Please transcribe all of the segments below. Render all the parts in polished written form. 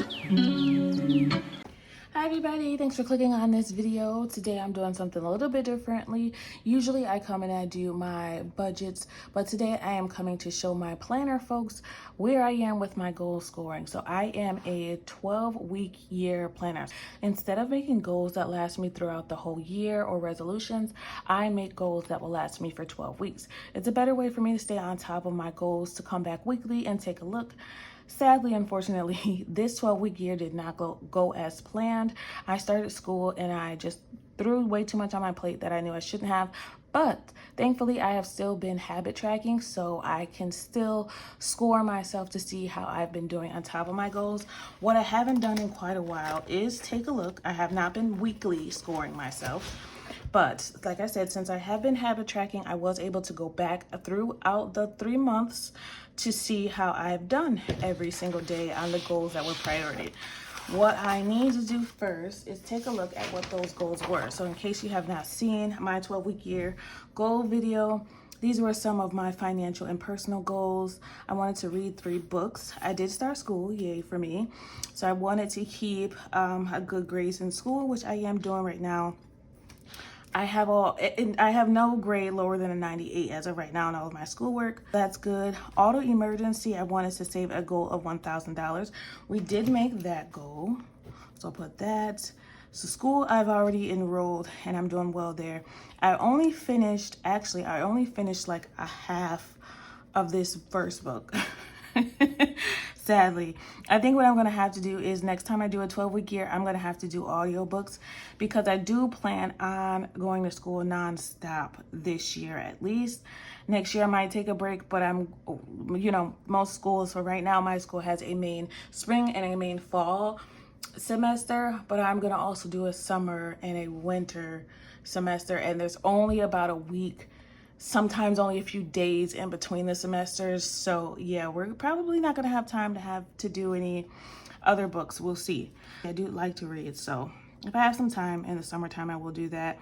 Hi everybody, thanks for clicking on this video. Today I'm doing something a little bit differently. Usually I come and I do my budgets, but today I am coming to show my planner folks where I am with my goal scoring. So I am a 12-week year planner. Instead of making goals that last me throughout the whole year or resolutions, I make goals that will last me for 12 weeks. It's a better way for me to stay on top of my goals, to come back weekly and take a look. Sadly, unfortunately, this 12-week year did not go as planned. I started school and I just threw way too much on my plate that I knew I shouldn't have. But thankfully, I have still been habit tracking, so I can still score myself to see how I've been doing on top of my goals. What I haven't done in quite a while is take a look. I have not been weekly scoring myself. But like I said, since I have been habit tracking, I was able to go back throughout the 3 months to see how I've done every single day on the goals that were priority. What I need to do first is take a look at what those goals were. So in case you have not seen my 12-week year goal video, these were some of my financial and personal goals. I wanted to read 3 books. I did start school, yay for me. So I wanted to keep a good grades in school, which I am doing right now. I have no grade lower than a 98 as of right now in all of my schoolwork. That's good. Auto emergency, I wanted to save a goal of $1,000. We did make that goal, so I'll put that. So school, I've already enrolled and I'm doing well there. I only finished like a half of this first book. Sadly, I think what I'm going to have to do is next time I do a 12-week year, I'm going to have to do audiobooks because I do plan on going to school nonstop this year at least. Next year I might take a break, but most schools, for right now, my school has a main spring and a main fall semester, but I'm going to also do a summer and a winter semester, and there's only about a week, sometimes only a few days in between the semesters. So yeah, we're probably not gonna have time to do any other books. We'll see. I do like to read, so if I have some time in the summertime, I will do that.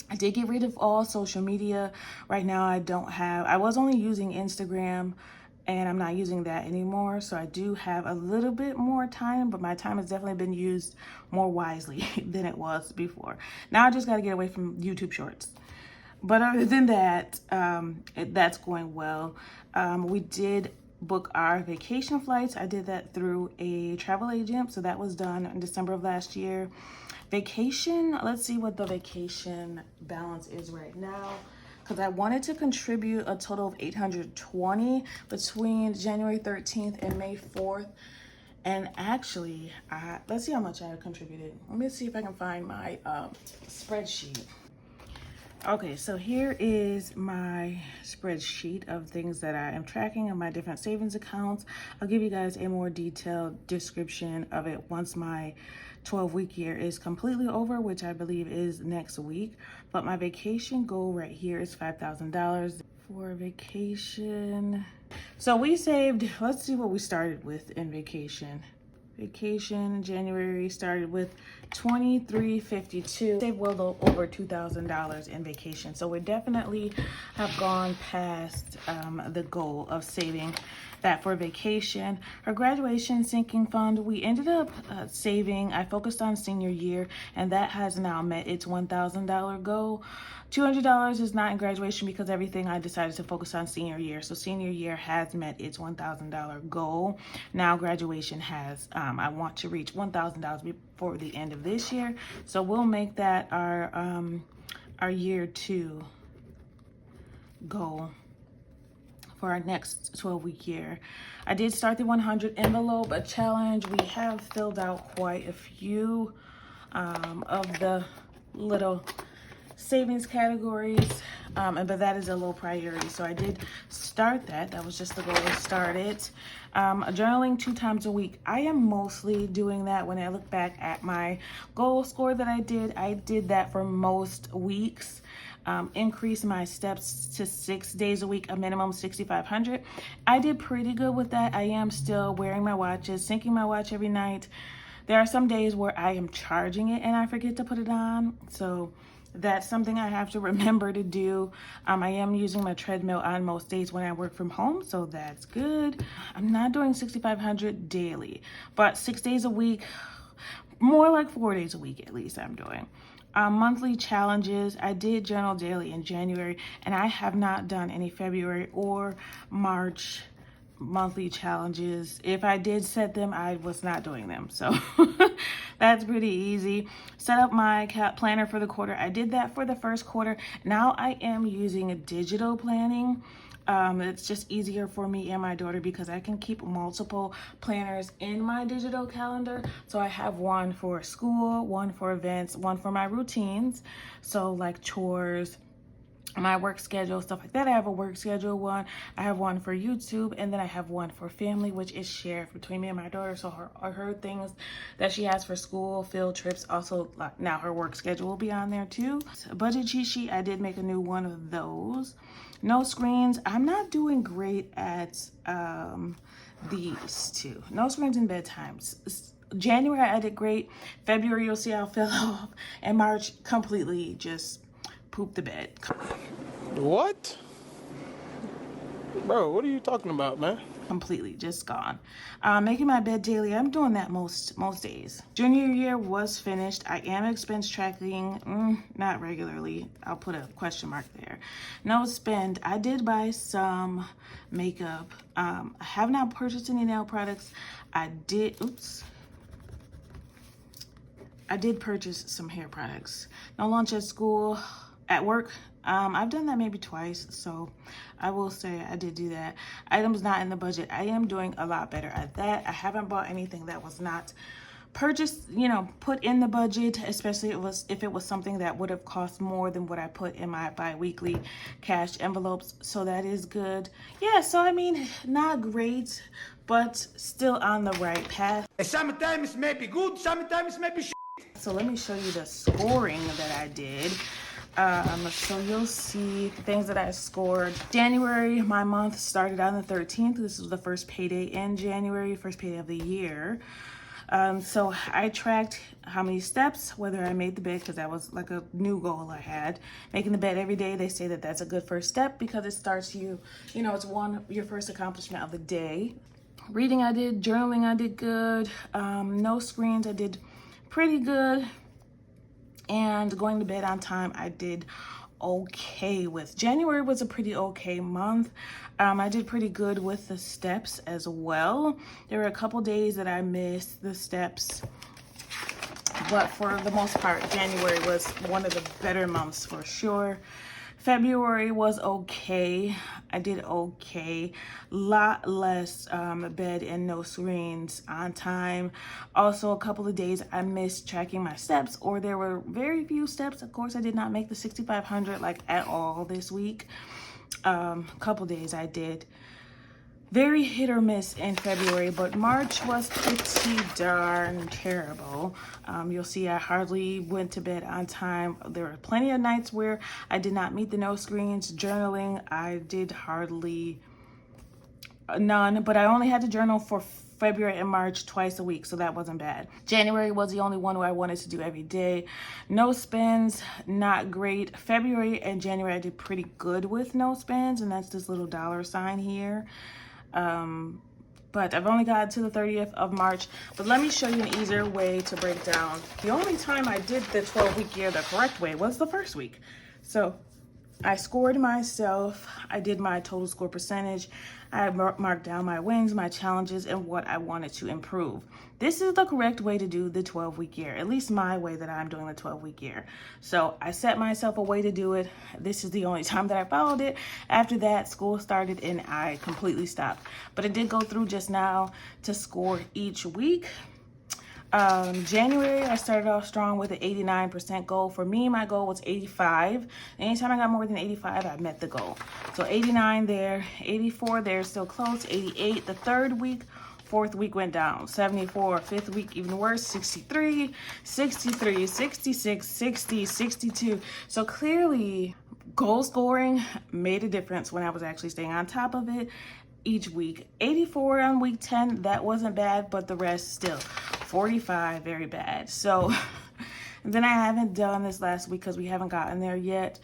I did get rid of all social media. Right now I was only using Instagram and I'm not using that anymore. So I do have a little bit more time, but my time has definitely been used more wisely than it was before. Now I just gotta get away from YouTube shorts. But other than that, that's going well. We did book our vacation flights. I did that through a travel agent, so that was done in December of last year. Vacation, let's see what the vacation balance is right now, because I wanted to contribute a total of $820 between January 13th and May 4th. And actually, let's see how much I contributed. Let me see if I can find my spreadsheet. Okay, so here is my spreadsheet of things that I am tracking on my different savings accounts. I'll give you guys a more detailed description of it once my 12-week year is completely over, which I believe is next week. But my vacation goal right here is $5,000 for vacation. So we saved, let's see what we started with in vacation. Vacation in January started with $23.52. Saved well over $2,000 in vacation. So we definitely have gone past the goal of saving that for vacation. Our graduation sinking fund, we ended up saving. I focused on senior year, and that has now met its $1,000 goal. $200 is not in graduation because everything I decided to focus on senior year. So senior year has met its $1,000 goal. Now graduation has, I want to reach $1,000 before the end of this year. So we'll make that our year 2 goal for our next 12-week year. I did start the 100 envelope challenge. We have filled out quite a few of the little savings categories, but that is a low priority, so I did start that. That was just the goal to start it. Journaling 2 times a week. I am mostly doing that. When I look back at my goal score that I did that for most weeks. Increase my steps to 6 days a week, a minimum 6,500. I did pretty good with that. I am still wearing my watches, syncing my watch every night. There are some days where I am charging it and I forget to put it on, so That's something I have to remember to do. I am using my treadmill on most days when I work from home, so that's good. I'm not doing 6,500 daily, but 6 days a week, more like 4 days a week at least I'm doing. Monthly challenges, I did journal daily in January, and I have not done any February or March monthly challenges. If I did set them, I was not doing them, so that's pretty easy. Set up my planner for the quarter. I did that for the first quarter. Now I am using a digital planning. It's just easier for me and my daughter because I can keep multiple planners in my digital calendar. So I have one for school, one for events, one for my routines, so like chores, my work schedule, stuff like that. I have a work schedule one, I have one for YouTube, and then I have one for family, which is shared between me and my daughter. So her things that she has for school, field trips, also now her work schedule will be on there too. So budget cheat sheet, I did make a new one of those. No screens, I'm not doing great at these two. No screens in bedtimes. January I did great. February you'll see how I fell off, and March completely just poop the bed. What? Bro, what are you talking about, man? Completely just gone. Making my bed daily, I'm doing that most days. Junior year was finished. I am expense tracking, not regularly. I'll put a question mark there. No spend. I did buy some makeup. I have not purchased any nail products. I did purchase some hair products. No lunch at school. At work, I've done that maybe twice, so I will say I did do that. Items not in the budget, I am doing a lot better at that. I haven't bought anything that was not purchased, put in the budget, especially if it was something that would have cost more than what I put in my bi-weekly cash envelopes, so that is good. Yeah, so I mean, not great, but still on the right path. Sometimes may be good, sometimes may be shit. So let me show you the scoring that I did. So you'll see things that I scored. January, my month started on the 13th. This was the first payday in January, first payday of the year. So I tracked how many steps, whether I made the bed, because that was like a new goal I had. Making the bed every day, they say that that's a good first step because it starts it's your first accomplishment of the day. Reading I did, journaling I did good. No screens I did pretty good. And going to bed on time, I did okay with. January was a pretty okay month. I did pretty good with the steps as well. There were a couple days that I missed the steps, but for the most part, January was one of the better months for sure. February was okay. I did okay. Lot less bed and no screens on time. Also, a couple of days I missed tracking my steps, or there were very few steps. Of course, I did not make the 6,500 like at all this week. Couple days I did. Very hit or miss in February, but March was pretty darn terrible. You'll see I hardly went to bed on time. There were plenty of nights where I did not meet the no screens. Journaling, I did hardly none, but I only had to journal for February and March twice a week, so that wasn't bad. January was the only one where I wanted to do every day. No spends, not great. February and January I did pretty good with no spends, and that's this little dollar sign here. But I've only got to the 30th of March. But let me show you an easier way to break down. The only time I did the 12-week year the correct way was the first week. So I scored myself. I did my total score percentage. I marked down my wins, my challenges, and what I wanted to improve. This is the correct way to do the 12-week year, at least my way that I'm doing the 12-week year. So I set myself a way to do it. This is the only time that I followed it. After that, school started and I completely stopped. But I did go through just now to score each week. January, I started off strong with an 89% goal. For me, my goal was 85. Anytime I got more than 85, I met the goal. So 89 there, 84 there, still close, 88. The third week, fourth week went down, 74. Fifth week, even worse, 63, 63, 66, 60, 62. So clearly, goal scoring made a difference when I was actually staying on top of it each week. 84 on week 10, that wasn't bad, but the rest still. 45, very bad. So And then I haven't done this last week because we haven't gotten there yet.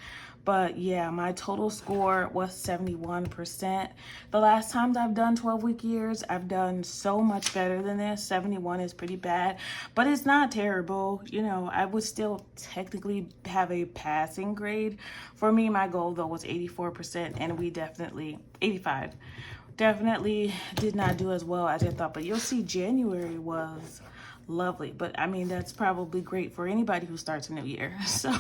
But yeah, my total score was 71%. The last times I've done 12-week years, I've done so much better than this. 71 is pretty bad, but it's not terrible. You know, I would still technically have a passing grade. For me, my goal though was 84%, and we definitely, 85, definitely did not do as well as I thought. But you'll see January was lovely. But I mean, that's probably great for anybody who starts a new year. So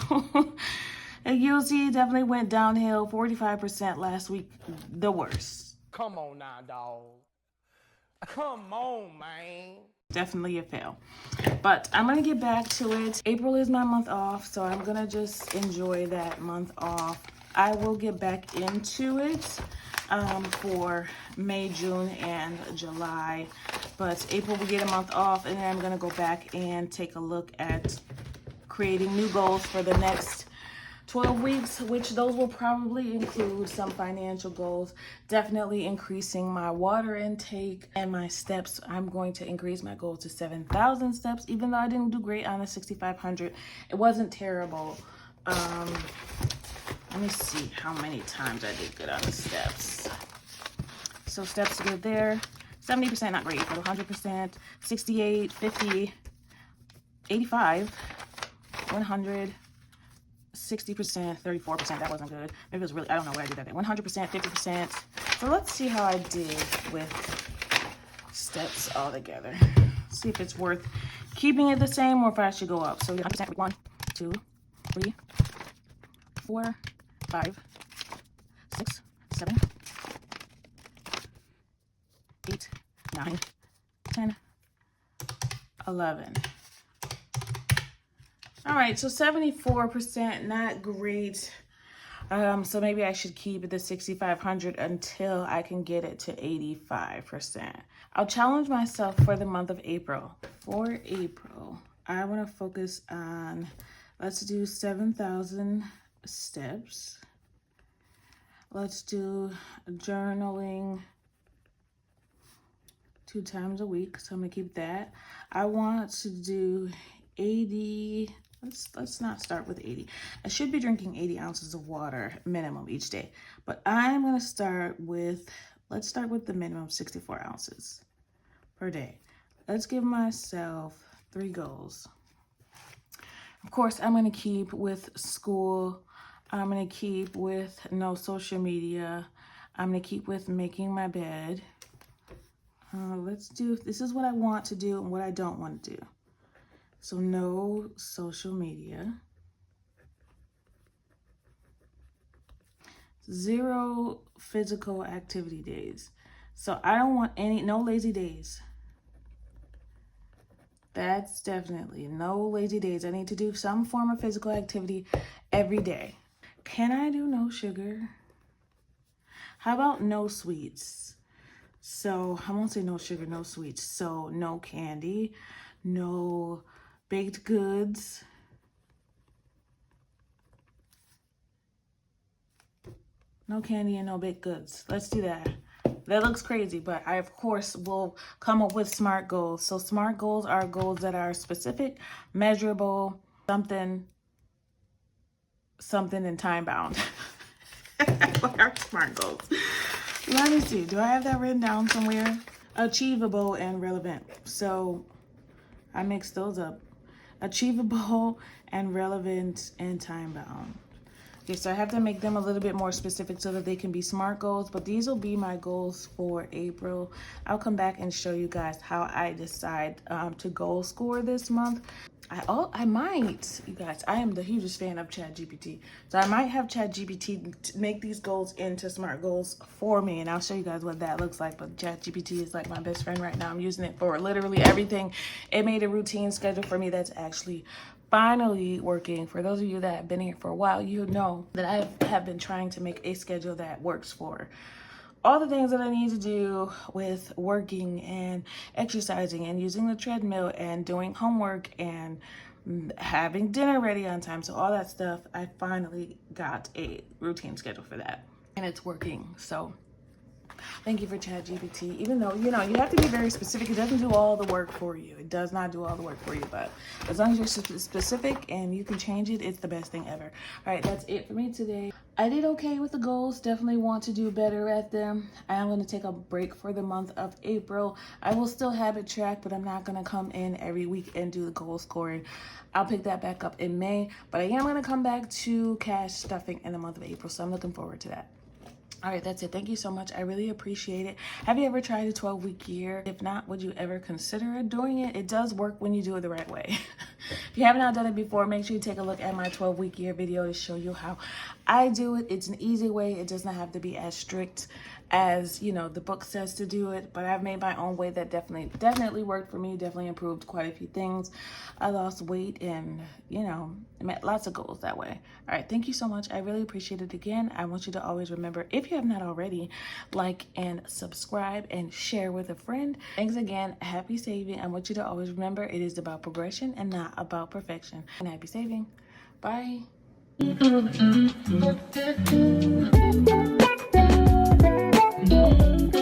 and you'll see definitely went downhill. 45% last week, the worst. Come on now, dog. Come on, man. Definitely a fail. But I'm gonna get back to it. April is my month off, so I'm gonna just enjoy that month off. I will get back into it for May, June, and July. But April we get a month off, and then I'm gonna go back and take a look at creating new goals for the next 12 weeks, which those will probably include some financial goals, definitely increasing my water intake and my steps. I'm going to increase my goal to 7,000 steps, even though I didn't do great on the 6,500. It wasn't terrible. Let me see how many times I did good on the steps. So steps good there. 70% not great, but 100%, 68, 50, 85, 100, 60%, 34%, that wasn't good. Maybe it was really, I don't know where I did that. 100%, 50%. So let's see how I did with steps all together. See if it's worth keeping it the same or if I should go up. So 100%, 1, 2, 3, 4, 5, 6, 7, 8, 9, 10, 11. All right, so 74%, not great. So maybe I should keep the 6,500 until I can get it to 85%. I'll challenge myself for the month of April. For April, I want to focus on, let's do 7,000 steps. Let's do journaling 2 times a week, so I'm gonna keep that. I want to do 80. Let's not start with 80. I should be drinking 80 ounces of water minimum each day, but I'm gonna start with, let's start with the minimum 64 ounces per day. Let's give myself 3 goals. Of course, I'm gonna keep with school. I'm gonna keep with no social media. I'm gonna keep with making my bed. Let's do, this is what I want to do and what I don't want to do. So no social media. 0 physical activity days. So I don't want no lazy days. That's definitely no lazy days. I need to do some form of physical activity every day. Can I do no sugar? How about no sweets? So I won't say no sugar, no sweets. So no candy, no baked goods. No candy and no baked goods. Let's do that. That looks crazy, but I, of course, will come up with SMART goals. So SMART goals are goals that are specific, measurable, something, and time-bound. What are SMART goals? Let me see. Do I have that written down somewhere? Achievable and relevant. So I mixed those up. Achievable and relevant and time-bound. Okay, so I have to make them a little bit more specific so that they can be SMART goals, but these will be my goals for April. I'll come back and show you guys how I decide to goal score this month. I might, you guys, I am the hugest fan of ChatGPT. So I might have ChatGPT make these goals into SMART goals for me, and I'll show you guys what that looks like. But ChatGPT is like my best friend right now. I'm using it for literally everything. It made a routine schedule for me that's actually finally working. For those of you that have been here for a while, you know that I have been trying to make a schedule that works for all the things that I need to do with working and exercising and using the treadmill and doing homework and having dinner ready on time. So all that stuff, I finally got a routine schedule for that and it's working. So Thank you for ChatGPT. Even though, you know, you have to be very specific. It doesn't do all the work for you. It does not do all the work for you. But as long as you're specific and you can change it, it's the best thing ever. All right, that's it for me today. I did okay with the goals. Definitely want to do better at them. I am going to take a break for the month of April. I will still habit track, but I'm not going to come in every week and do the goal scoring. I'll pick that back up in May. But I am going to come back to cash stuffing in the month of April. So I'm looking forward to that. All right, that's it. Thank you so much. I really appreciate it. Have you ever tried a 12-week year? If not, would you ever consider doing it? It does work when you do it the right way. If you have not done it before, make sure you take a look at my 12-week year video to show you how I do it. It's an easy way. It does not have to be as strict as, you know, the book says to do it, but I've made my own way that definitely worked for me. Definitely improved quite a few things. I lost weight and, you know, met lots of goals that way. All right, thank you so much. I really appreciate it. Again, I want you to always remember, if you have not already, like and subscribe and share with a friend. Thanks again. Happy saving. I want you to always remember, it is about progression and not about perfection. And happy saving. Bye. Thank you.